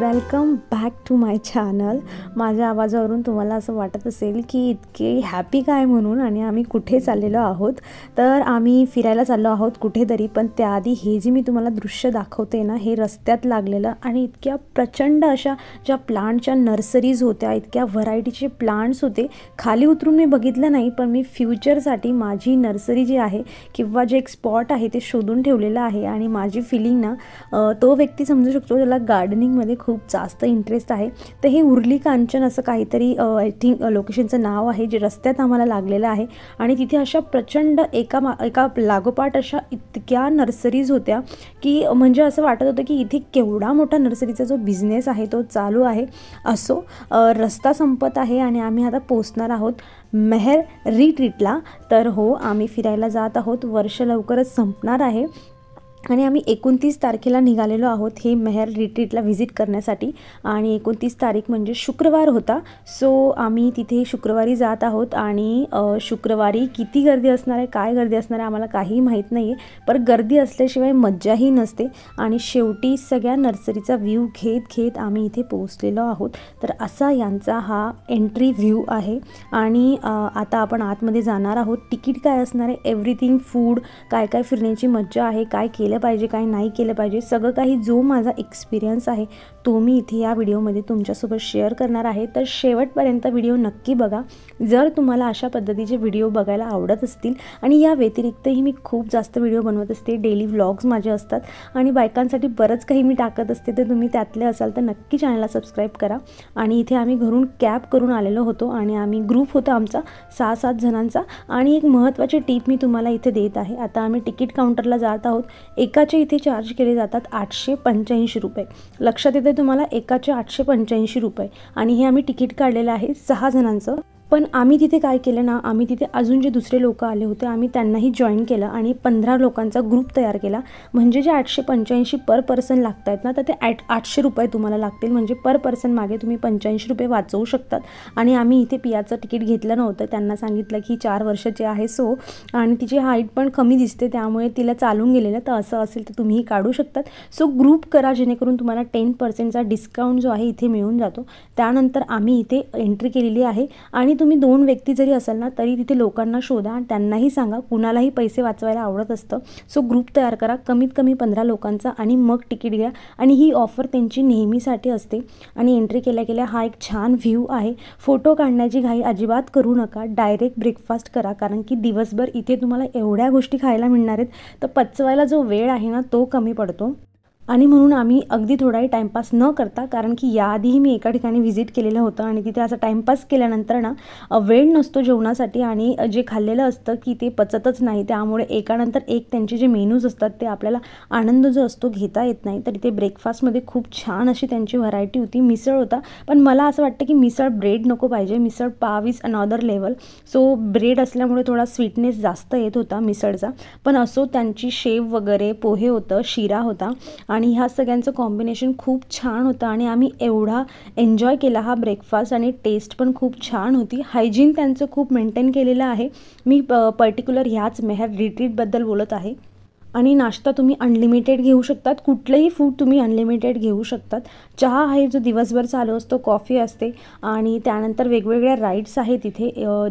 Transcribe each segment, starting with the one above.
Welcome back to my channel. माझ्या आवाजावरून तुम्हाला असं वाटत असेल की इतके हॅपी काय म्हणून, आणि आम्ही कुठे चाललेलो आहोत. तर आम्ही फिरायला चाललो आहोत कुठेतरी. पण त्याआधी हे जे मी तुम्हाला दृश्य दाखवते ना, हे रस्त्यात लागलेलं आणि इतक्या प्रचंड अशा ज्या प्लांटच्या नर्सरीज होत्या, इतक्या व्हरायटीचे प्लांट्स होते. खाली उतरून मी बघितलं नाही, पण मी फ्युचरसाठी माझी नर्सरी जी आहे किंवा जे एक स्पॉट आहे ते शोधून ठेवलेलं आहे. आणि माझी फिलिंग ना, तो व्यक्ती समजू शकतो त्याला गार्डनिंगमध्ये खूप जास्त इंटरेस्ट आहे. तर हे उरली कांचन असं काहीतरी आय थिंक लोकेशनचं नाव आहे, जे रस्त्यात आम्हाला लागलेलं आहे. आणि तिथे अशा प्रचंड एका लागोपाठ अशा इतक्या नर्सरीज होत्या की म्हणजे असं वाटत होतं की इथे केवढा मोठा नर्सरीचा जो बिझनेस आहे तो चालू आहे. असो, रस्ता संपत आहे आणि आम्ही आता पोचणार आहोत मेहर रिट्रीटला. तर हो, आम्ही फिरायला जात आहोत. वर्ष लवकरच संपणार आहे आणि आम्ही 29 तारखेला निघालेलो आहोत हे मेहर रिट्रीटला व्हिजिट करण्यासाठी. आणि 29 तारीख म्हणजे शुक्रवार होता. सो आम्ही तिथे शुक्रवारी जात आहोत. आणि शुक्रवारी किती गर्दी असणार आहे, काय गर्दी असणार आहे आम्हाला काही माहीत नाही आहे. पण गर्दी असल्याशिवाय मज्जाही नसते. आणि शेवटी सगळ्या नर्सरीचा व्ह्यू घेत आम्ही इथे पोहोचलेलो आहोत. तर असा यांचा हा एंट्री व्ह्यू आहे. आणि आता आपण आतमध्ये जाणार आहोत. तिकीट काय असणार आहे, एव्हरीथिंग, फूड, काय काय फिरण्याची मज्जा आहे, काय केलं पाहिजे काय नाही केलं पाहिजे, सगळं काही जो माझा एक्सपिरियन्स आहे तो मी इथे या व्हिडिओमध्ये तुमच्यासोबत शेअर करणार आहे. तर शेवटपर्यंत व्हिडिओ नक्की बघा जर तुम्हाला अशा पद्धतीचे व्हिडिओ बघायला आवडत असतील. आणि या व्यतिरिक्तही मी खूप जास्त व्हिडिओ बनवत असते, डेली व्लॉग्स माझे असतात आणि बायकांसाठी बरंच काही मी टाकत असते. तर तुम्ही त्यातले असाल तर नक्की चॅनलला सबस्क्राईब करा. आणि इथे आम्ही घरून कॅब करून आलेलो होतो आणि आम्ही ग्रुप होता आमचा 6-7 जणांचा. आणि एक महत्त्वाची टिप मी तुम्हाला इथे देत आहे. आता आम्ही तिकीट काउंटरला जात आहोत. एकाचे इथे चार्ज केले जातात 885 रुपये. लक्षात येते तुम्हाला, एकाचे 885 रुपये. आणि हे आम्ही तिकीट काढलेलं आहे 6 जणांचं. पण आम्ही तिथे काय केलं ना, आम्ही तिथे अजून जे दुसरे लोक आले होते आम्ही त्यांनाही जॉईन केलं आणि 15 लोकांचा ग्रुप तयार केला. म्हणजे जे 885 पर पर्सन लागत आहेत ना, तर ते 800 रुपये तुम्हाला लागतील. म्हणजे पर पर्सन मागे तुम्ही 85 रुपये वाचवू शकतात. आणि आम्ही इथे पियाचं तिकीट घेतलं नव्हतं. त्यांना सांगितलं की 4 वर्षाची आहे सो, आणि तिची हाईट पण कमी दिसते त्यामुळे तिला चालून गेलेलं. तर असं असेल तर तुम्हीही काढू शकतात. सो ग्रुप करा जेणेकरून तुम्हाला 10% डिस्काउंट जो आहे इथे मिळून जातो. त्यानंतर आम्ही इथे एंट्री केलेली आहे. आणि तुम्ही 2 व्यक्ती जरी असाल ना तरी तिथे लोकांना शोधा आणि त्यांनाही सांगा, कुणालाही पैसे वाचवायला आवडत असतं. सो ग्रुप तयार करा कमीत कमी 15 लोकांचा आणि मग तिकीट घ्या. आणि ही ऑफर त्यांची नेहमीसाठी असते. आणि एंट्री केल्या हा एक छान व्ह्यू आहे. फोटो काढण्याची घाई अजिबात करू नका, डायरेक्ट ब्रेकफास्ट करा. कारण की दिवसभर इथे तुम्हाला एवढ्या गोष्टी खायला मिळणार आहेत तर पचवायला जो वेळ आहे ना तो कमी पडतो. आणि म्हणून आम्ही अगदी थोडाही टाईमपास न करता, कारण की याआधीही मी एका ठिकाणी व्हिजिट केलेलं होतं आणि तिथे असं टाईमपास केल्यानंतर ना वेळ नसतो जेवणासाठी आणि जे खाल्लेलं असतं की ते पचतच नाही. त्यामुळे एकानंतर एक त्यांचे जे मेनूज असतात ते आपल्याला आनंद जो असतो घेता येत नाही. तर इथे ब्रेकफास्टमध्ये खूप छान अशी त्यांची व्हरायटी होती. मिसळ होता, पण मला असं वाटतं की मिसळ ब्रेड नको पाहिजे, misal pav is another level. So bread असल्यामुळे थोडा स्वीटनेस जास्त येत होता मिसळचा. पण असो, त्यांची शेव वगैरे, पोहे होतं, शिरा होता आणि ह्या सगळ्यांचं कॉम्बिनेशन खूप छान होतं. आणि आम्ही एवढा एन्जॉय केला हा ब्रेकफास्ट. आणि टेस्ट पण खूप छान होती. हायजीन त्यांचं खूप मेंटेन केलेलं आहे. मी पर्टिक्युलर ह्याच मेहर रिट्रीटबद्दल बोलत आहे. आणि नाश्ता तुम्ही अनलिमिटेड घेऊ शकतात, कुठलंही फूड तुम्ही अनलिमिटेड घेऊ शकतात. चहा आहे जो दिवसभर चालू असतो, कॉफी असते. आणि त्यानंतर वेगवेगळ्या राईड्स आहेत तिथे.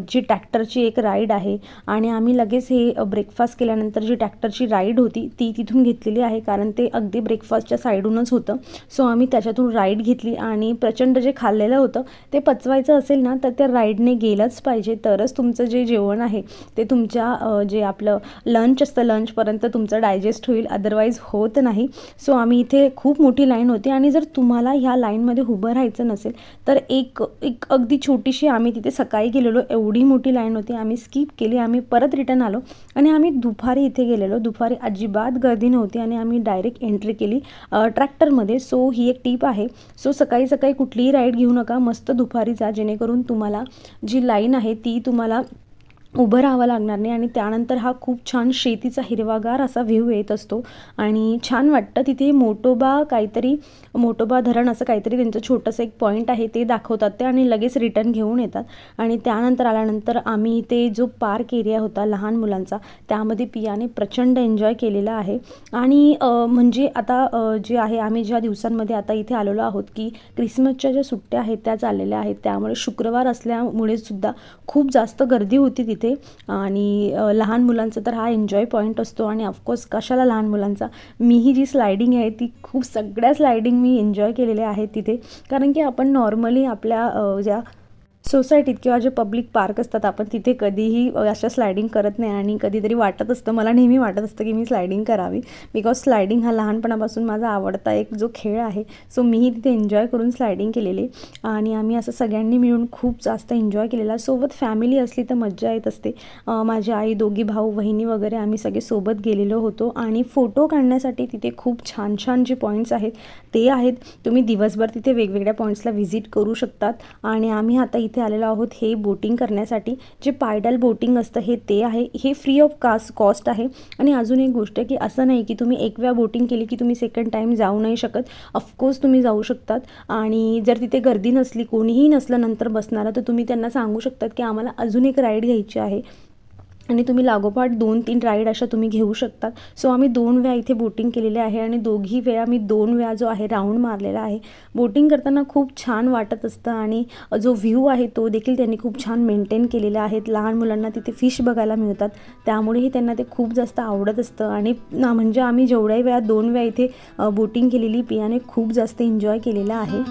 जी ट्रॅक्टरची एक राईड आहे. आणि आम्ही लगेच हे ब्रेकफास्ट केल्यानंतर जी ट्रॅक्टरची राईड होती ती तिथून घेतलेली आहे, कारण ते अगदी ब्रेकफास्टच्या साईडूनच होतं. सो आम्ही त्याच्यातून राईड घेतली. आणि प्रचंड जे खाल्लेलं होतं ते पचवायचं असेल ना तर त्या राईडने गेलंच पाहिजे, तरच तुमचं जे जेवण आहे ते तुमच्या जे आपलं लंच असतं लंचपर्यंत तुमचं डायजेस्ट होईल, अदरवाईज होत नाही. सो आम्ही इथे खूप मोठी लाईन होती. आणि जर तुम्हाला ह्या लाईनमध्ये उभं राहायचं नसेल तर एक अगदी छोटीशी, आम्ही तिथे सकाळी गेलेलो, एवढी मोठी लाईन होती, आम्ही स्किप केली. आम्ही परत रिटर्न आलो आणि आम्ही दुपारी इथे गेलेलो. दुपारी अजिबात गर्दी नव्हती आणि आम्ही डायरेक्ट एंट्री केली ट्रॅक्टरमध्ये. सो ही एक टीप आहे. सो सकाळी सकाळी कुठलीही राईड घेऊ नका, मस्त दुपारी जा, जेणेकरून तुम्हाला जी लाईन आहे ती तुम्हाला उभं राहावं लागणार नाही आणि त्यानंतर हा खूप छान शेतीचा हिरवागार असा व्ह्यू येत असतो आणि छान वाटतं. तिथे मोटोबा धरण असं काहीतरी त्यांचं छोटंसं एक पॉईंट आहे ते दाखवतात ते आणि लगेच रिटर्न घेऊन येतात. आणि त्यानंतर आल्यानंतर आम्ही इथे जो पार्क एरिया होता लहान मुलांचा त्यामध्ये पियाने प्रचंड एन्जॉय केलेला आहे. आणि म्हणजे आता जे आहे आम्ही ज्या दिवसांमध्ये आता इथे आलेलो आहोत की क्रिसमसच्या ज्या सुट्ट्या आहेत त्या चाललेल्या आहेत, त्यामुळे शुक्रवार असल्यामुळे सुद्धा खूप जास्त गर्दी होती तिथे. आणि लहान मुलांचा तर हा एन्जॉय पॉईंट असतो आणि ऑफकोर्स कशाला लहान मुलांचा, मीही जी स्लायडिंग आहे ती खूप सगळ्या स्लायडिंग मी एन्जॉय केलेल्या आहेत तिथे. कारण की आपण नॉर्मली आपल्या ज्या सोसायटीत किंवा जे पब्लिक पार्क असतात आपण तिथे कधीही अशा स्लायडिंग करत नाही आणि कधीतरी वाटत असतं, मला नेहमी वाटत असतं की मी स्लायडिंग करावी, बिकॉज स्लायडिंग हा लहानपणापासून माझा आवडता एक जो खेळ आहे. सो मीही तिथे एन्जॉय करून स्लायडिंग केलेली आणि आम्ही असं सगळ्यांनी मिळून खूप जास्त एन्जॉय केलेला. सोबत फॅमिली असली तर मज्जा येत असते. माझी आई, दोघी भाऊ बहिणी वगैरे आम्ही सगळे सोबत गेलेलो होतो आणि फोटो काढण्यासाठी तिथे खूप छान छान जे पॉईंट्स आहेत ते आहेत. तुम्ही दिवसभर तिथे वेगवेगळ्या पॉईंट्सला व्हिजिट करू शकतात. आणि आम्ही आता इथे आलेलो आहोत हे बोटिंग करण्यासाठी. जे पायडल बोटिंग असतं ते आहे, हे फ्री ऑफ कॉस्ट आहे. आणि अजून एक गोष्ट की असं नाही की तुम्ही एक वेळा बोटिंग केली की तुम्ही सेकंड टाईम जाऊ नाही शकत. ऑफकोर्स तुम्ही जाऊ शकतात. आणि जर तिथे गर्दी नसली, कोणीही नसलं नंतर बसणारं, तर तुम्ही त्यांना सांगू शकतात की आम्हाला अजून एक राईड घ्यायची आहे आणि तुम्ही लागोपाठ 2-3 राईड अशा तुम्ही घेऊ शकतात. सो आम्ही 2 वेळा इथे बोटिंग केलेले आहे आणि दोघी वेळा मी 2 वेळा जो आहे राऊंड मारलेला आहे. बोटिंग करताना खूप छान वाटत असतं आणि जो व्ह्यू आहे तो देखील त्यांनी खूप छान मेंटेन केलेला आहे. लहान मुलांना तिथे फिश बघायला मिळतात, त्यामुळेही त्यांना ते खूप जास्त आवडत असतं. आणि म्हणजे आम्ही जेवढ्याही वेळा 2 वेळा इथे बोटिंग केलेली, पियाने खूप जास्त एन्जॉय केलेला आहे.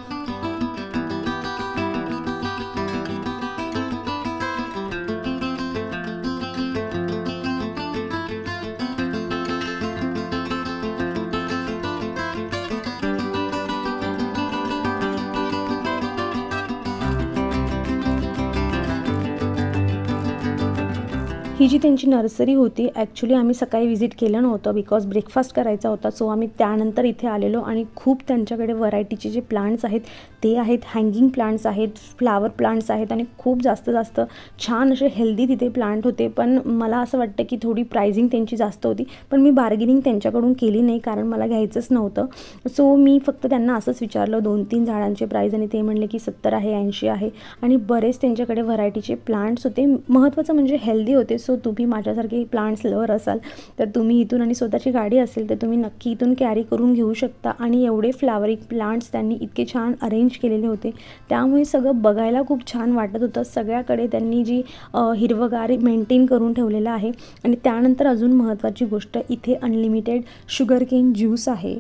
ही जी त्यांची नर्सरी होती, ॲक्च्युली आम्ही सकाळी व्हिजिट केलं नव्हतं बिकॉज ब्रेकफास्ट करायचा होता. सो आम्ही त्यानंतर इथे आलेलो आणि खूप त्यांच्याकडे व्हरायटीचे जे प्लांट्स आहेत ते आहेत, हँगिंग प्लांट्स आहेत, फ्लावर प्लांट्स आहेत आणि खूप जास्त छान असे हेल्दी तिथे प्लांट होते. पण मला असं वाटतं की थोडी प्राइसिंग त्यांची जास्त होती, पण मी बार्गेनिंग त्यांच्याकडून केली नाही कारण मला घ्यायचंच नव्हतं. सो मी फक्त त्यांना असंच विचारलं 2-3 झाडांचे प्राईज आणि ते म्हणले की 70 आहे, 80 आहे आणि बरेच त्यांच्याकडे व्हरायटीचे प्लांट्स होते. महत्त्वाचं म्हणजे हेल्दी होते. सो तुम्ही माझ्यासारखे प्लांट्स लवर असाल तर तुम्ही इथून, आणि स्वतःची गाडी असेल तर तुम्ही नक्की इथून कॅरी करून घेऊ शकता. आणि एवढे फ्लावरिंग प्लांट्स त्यांनी इतके छान अरेंज केलेले होते, त्यामुळे सगळं बघायला खूप छान वाटत होतं. सगळ्याकडे त्यांनी जी हिरवगारी मेंटेन करून ठेवलेलं आहे. आणि त्यानंतर अजून महत्त्वाची गोष्ट, इथे अनलिमिटेड शुगरकेन ज्यूस आहे.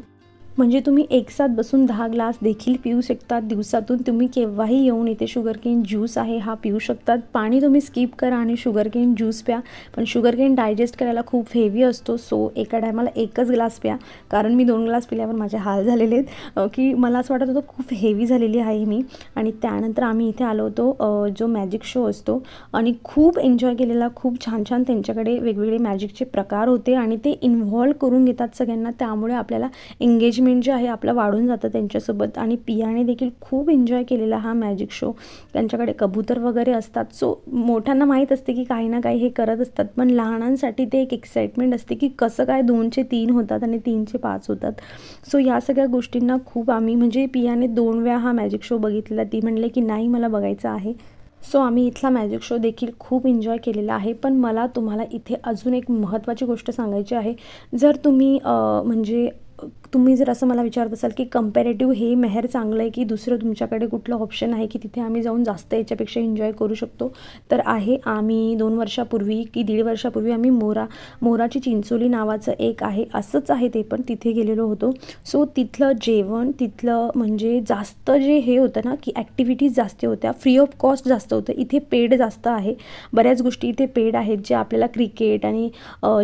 म्हणजे तुम्ही एकसाथ बसून 10 ग्लास देखील पिऊ शकतात. दिवसातून तुम्ही केव्हाही येऊन इथे शुगरकेन ज्यूस आहे हा पिऊ शकतात. पाणी तुम्ही स्किप करा आणि शुगरकेन ज्यूस प्या. पण शुगरकेन डायजेस्ट करायला खूप हेवी असतो, सो एका टायमाला एकच ग्लास प्या. कारण मी 2 ग्लास पिल्यावर माझे हाल झालेले आहेत की मला असं वाटत होतं खूप हेवी झालेली आहे मी. आणि त्यानंतर आम्ही इथे आलो होतो जो मॅजिक शो असतो आणि खूप एन्जॉय केलेला. खूप छान छान त्यांच्याकडे वेगवेगळे मॅजिकचे प्रकार होते आणि ते इन्व्हॉल्व करून घेतात सगळ्यांना, त्यामुळे आपल्याला एंगेजमेंट जे आहे आपलं वाढून जातं त्यांच्यासोबत. आणि पियाने देखील खूप एन्जॉय केलेला हा मॅजिक शो. त्यांच्याकडे कबूतर वगैरे असतात. सो मोठ्यांना माहीत असते की काही ना काही हे करत असतात, पण लहानांसाठी ते एक एक्साइटमेंट असते की कसं काय 2चे 3 होतात आणि 3चे 5 होतात. सो या सगळ्या गोष्टींना खूप आम्ही, म्हणजे पियाने 2 वेळा हा मॅजिक शो बघितलेला. ती म्हणले की नाही मला बघायचा आहे. सो आम्ही इथला मॅजिक शो देखील खूप एन्जॉय केलेला आहे. पण मला तुम्हाला इथे अजून एक महत्त्वाची गोष्ट सांगायची आहे. जर तुम्ही म्हणजे तुम्ही जर असं मला विचारत असाल की कंपॅरेटिव्ह हे मेहर चांगलं आहे की दुसरं तुमच्याकडे कुठलं ऑप्शन आहे की तिथे आम्ही जाऊन जास्त याच्यापेक्षा एन्जॉय करू शकतो, तर आहे. आम्ही 2 वर्षापूर्वी की 1.5 वर्षापूर्वी आम्ही मोराची चिंचोली नावाचं एक आहे, असंच आहे ते पण, तिथे गेलेलो होतो. सो तिथलं जेवण, तिथलं म्हणजे जास्त जे हे होतं ना की ॲक्टिव्हिटीज जास्त होत्या, फ्री ऑफ कॉस्ट जास्त होतं. इथे पेड जास्त आहे, बऱ्याच गोष्टी इथे पेड आहेत जे आपल्याला क्रिकेट आणि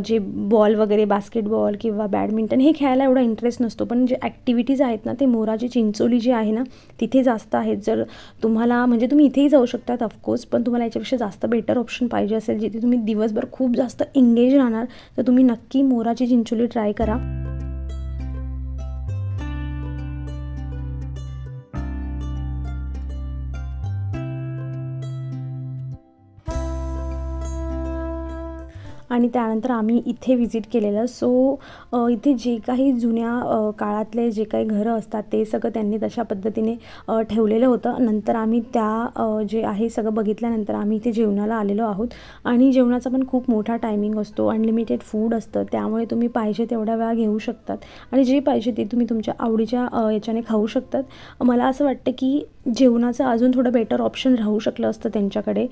जे बॉल वगैरे, बास्केटबॉल किंवा बॅडमिंटन हे खेळायला एवढा इंटरेस्ट नसतो. पण जे ॲक्टिव्हिटीज आहेत ना ते मोराची चिंचोली जी आहे ना तिथे जास्त आहेत. जर तुम्हाला म्हणजे तुम्ही इथेही जाऊ शकतात ऑफकोर्स, पण तुम्हाला याच्यापेक्षा जास्त बेटर ऑप्शन पाहिजे असेल जिथे तुम्ही दिवसभर खूप जास्त एंगेज राहणार, तर तुम्ही नक्की मोराची चिंचोली ट्राय करा. आणि त्यानंतर आम्ही इथे व्हिजिट केलेलं. सो इथे जे काही जुन्या काळातले जे काही घरं असतात ते सगळं त्यांनी तशा पद्धतीने ठेवलेलं होतं. नंतर आम्ही त्या जे आहे सगळं बघितल्यानंतर आम्ही इथे जेवणाला आलेलो आहोत. आणि जेवणाचा पण खूप मोठा टायमिंग असतो, अनलिमिटेड फूड असतं, त्यामुळे तुम्ही पाहिजे तेवढ्या वेळा घेऊ शकतात आणि जे पाहिजे ते तुम्ही तुमच्या आवडीच्या याच्याने खाऊ शकतात. मला असं वाटतं की जेवणाचं अजून थोडं बेटर ऑप्शन राहू शकलं असतं त्यांच्याकडे,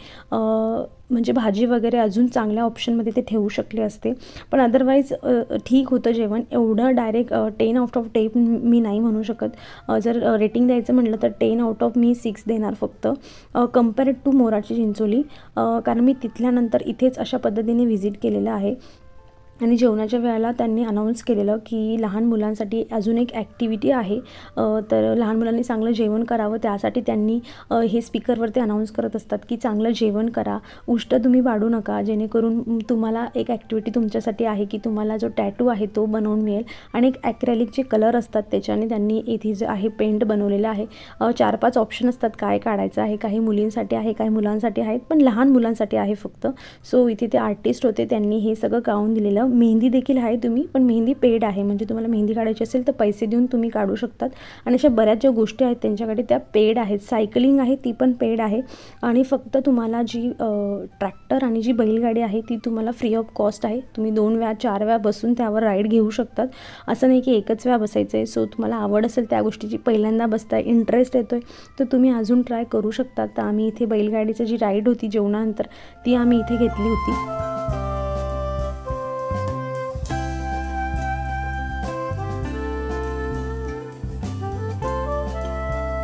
म्हणजे भाजी वगैरे अजून चांगल्या ऑप्शनमध्ये ते ठेवू शकले असते. पण अदरवाईज ठीक होतं जेवण. एवढं डायरेक्ट 10 आउट ऑफ 10 मी नाही म्हणू शकत. जर रेटिंग द्यायचं म्हटलं तर 10 आउट ऑफ मी 6 देणार फक्त, कम्पेअर्ड टू मोराची चिंचोली. कारण मी तिथल्यानंतर इथेच अशा पद्धतीने व्हिजिट केलेलं आहे. आणि जेवणाच्या वेळेला त्यांनी अनाऊन्स केलेलं की लहान मुलांसाठी अजून एक ॲक्टिव्हिटी आहे, तर लहान मुलांनी चांगलं जेवण करावं त्यासाठी त्यांनी हे स्पीकरवरती अनाऊन्स करत असतात की चांगलं जेवण करा, उष्ट तुम्ही वाढू नका, जेणेकरून तुम्हाला एक ॲक्टिव्हिटी तुमच्यासाठी आहे की तुम्हाला जो टॅटू आहे तो बनवून मिळेल. आणि एक ॲक्रेलिकचे कलर असतात त्याच्याने त्यांनी इथे जे आहे पेंट बनवलेलं आहे. 4-5 ऑप्शन असतात काय काढायचं आहे, काही मुलींसाठी आहे, काही मुलांसाठी आहेत, पण लहान मुलांसाठी आहे फक्त. सो इथे ते आर्टिस्ट होते, त्यांनी हे सगळं काढून दिलेलं. मेहंदी देखील आहे तुम्ही, पण मेहंदी पेड आहे, म्हणजे तुम्हाला मेहंदी काढायची असेल तर पैसे देऊन तुम्ही काढू शकतात. आणि अशा बऱ्याच ज्या गोष्टी आहेत त्यांच्याकडे त्या पेड आहेत. सायकलिंग आहे ती पण पेड आहे. आणि फक्त तुम्हाला जी ट्रॅक्टर आणि जी बैलगाडी आहे ती तुम्हाला फ्री ऑफ कॉस्ट आहे. तुम्ही 2 वेळा 4 वेळा बसून त्यावर राईड घेऊ शकतात. असं नाही की एकच वेळा बसायचं आहे. सो तुम्हाला आवड असेल त्या गोष्टीची, पहिल्यांदा बसताय, इंटरेस्ट येतोय, तर तुम्ही अजून ट्राय करू शकतात. तर आम्ही इथे बैलगाडीची जी राईड होती जेवणानंतर ती आम्ही इथे घेतली होती.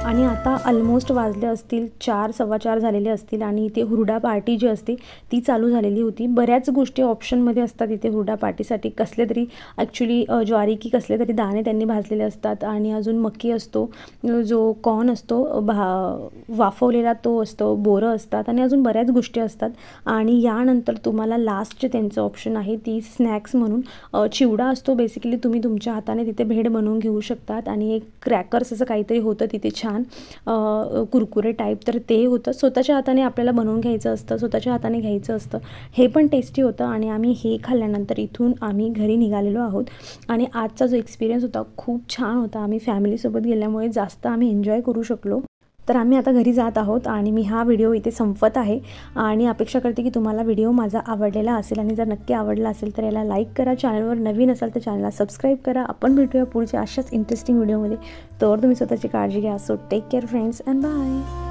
आणि आता ऑलमोस्ट वाजले असतील 4, 4:15 झालेले असतील आणि इथे हुरडा पार्टी जी असते ती चालू झालेली होती. बऱ्याच गोष्टी ऑप्शनमध्ये असतात इथे हुरडा पार्टीसाठी. कसले तरी ॲक्च्युली ज्वारी की कसले तरी दाणे त्यांनी भाजलेले असतात आणि अजून मक्की असतो, जो कॉर्न असतो वाफवलेला तो असतो, बोरं असतात आणि अजून बऱ्याच गोष्टी असतात. आणि यानंतर तुम्हाला लास्टचे त्यांचं ऑप्शन आहे ती स्नॅक्स म्हणून चिवडा असतो. बेसिकली तुम्ही तुमच्या हाताने तिथे भेळ बनवून घेऊ शकतात. आणि एक क्रॅकर्स असं काहीतरी होतं तिथे छान कुरकुरे टाईप, तर ते होतं. स्वतःच्या हाताने आपल्याला बनवून घ्यायचं असतं, स्वतःच्या हाताने घ्यायचं असतं. हे पण टेस्टी होतं. आणि आम्ही हे खाल्ल्यानंतर इथून आम्ही घरी निघालेलो आहोत. आणि आजचा जो एक्सपिरियन्स होता खूप छान होता. आम्ही फॅमिलीसोबत गेल्यामुळे जास्त आम्ही एन्जॉय करू शकलो. तर आम्ही आता घरी जात आहोत आणि मी हा व्हिडिओ इथे संपत आहे. आणि अपेक्षा करते की तुम्हाला व्हिडिओ माझा आवडलेला असेल. आणि जर नक्की आवडला असेल तर याला लाईक करा, चॅनलवर नवीन असाल तर चॅनलला सबस्क्राईब करा. आपण भेटूया पुढच्या अशाच इंटरेस्टिंग व्हिडिओमध्ये. तर तुम्ही स्वतःची काळजी घ्या. So take care friends and bye.